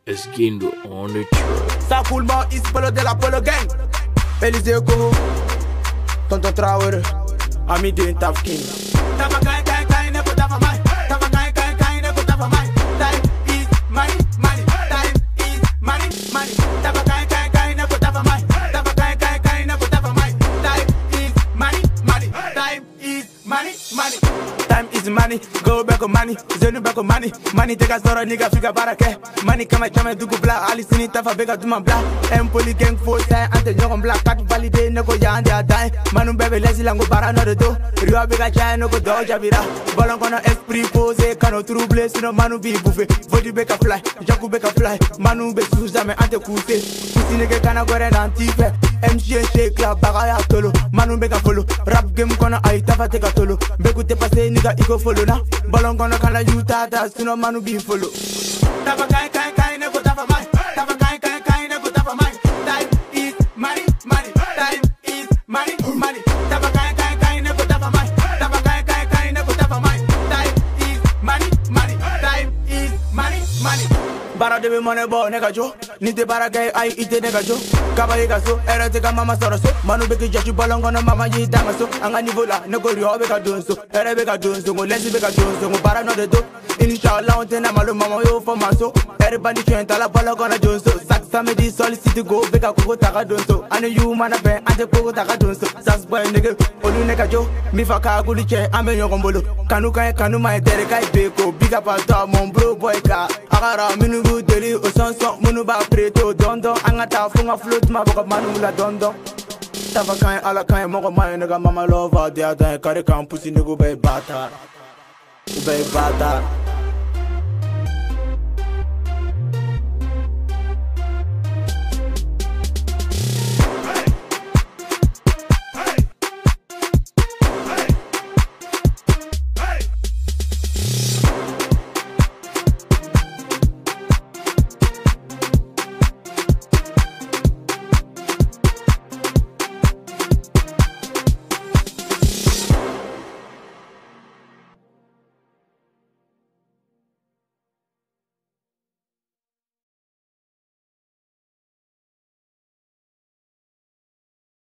Esguindo on the track. Ça coule mort, il se polo de la polo gang. Elise Koho, Tonton Traoré, ami de Taf King. Tava kai kai kai ne ko tava mai. Tava kai kai kai ne ko tava mai. Time is money, money. Time is money, money. Tava kai kai kai ne ko tava mai. Tava kai kai kai ne ko tava mai. Time is money, money. Time is money, money. Time is money, go back on money. Zenu back on money. Money take a story, nigga figure barake. Money kama chama dugu bla. Ali sini tafa bega duma bla. Empoli gang full time, ante nyogon black. Kat valide ne ko yande a die. Manu bebe lesi lango bara no de do. Rio bega chai no ko do javira. Bolon kono esprit posé, kano trouble. Sino manu bi bouffé. Vodi beka fly, jaku beka fly. Manu be sous jamais ante koute. Pussy nigga kana gore nantife. MJ shake la bagaya tolo. Manu beka follow. Rap game kono ay tafa teka tolo. Beku te passe nigga iko follow na. Bolon kono kana yutata. Sino manu bi follow. Tava kai kai kai ne ko tava mai. Tava kai kai kai ne ko tava mai. Time is money, money. Time is money, money. Tava kai kai kai ne ko tava mai. Tava kai kai kai ne ko tava mai. Time is money, money. Time is money, money. Bara de be money bo nigga jo. Nite bara kai ai ite nigga jo. Kaba yiga so, era te ka mama soro so. Manu be ki jachu balongo no mama yi danga so. Anga niveau la, ne ko rio be ka don so. Era be ka don so, go lesi be ka don so. Go bara no de do. Inshallah on tena malo mama yo for maso. Everybody trying to la balongo na don so. Sak samedi solicite go be ka koko taka don so. Ane you man a ben, ante koko taka don so. Sas boy nigga, olu nigga jo. Mi fa ka guli che, ame yo gombolo. Kanu kai kanu mai tere kai beko. Big up at top, mon bro boy ka. Agara minu gu deli o son son. Munu ba preto don don. Angata funga float ma boka manu la don don. Tava kai ala kai moko mai nigga mama love out there. Kare kan pussy nigga be bata. Be bata.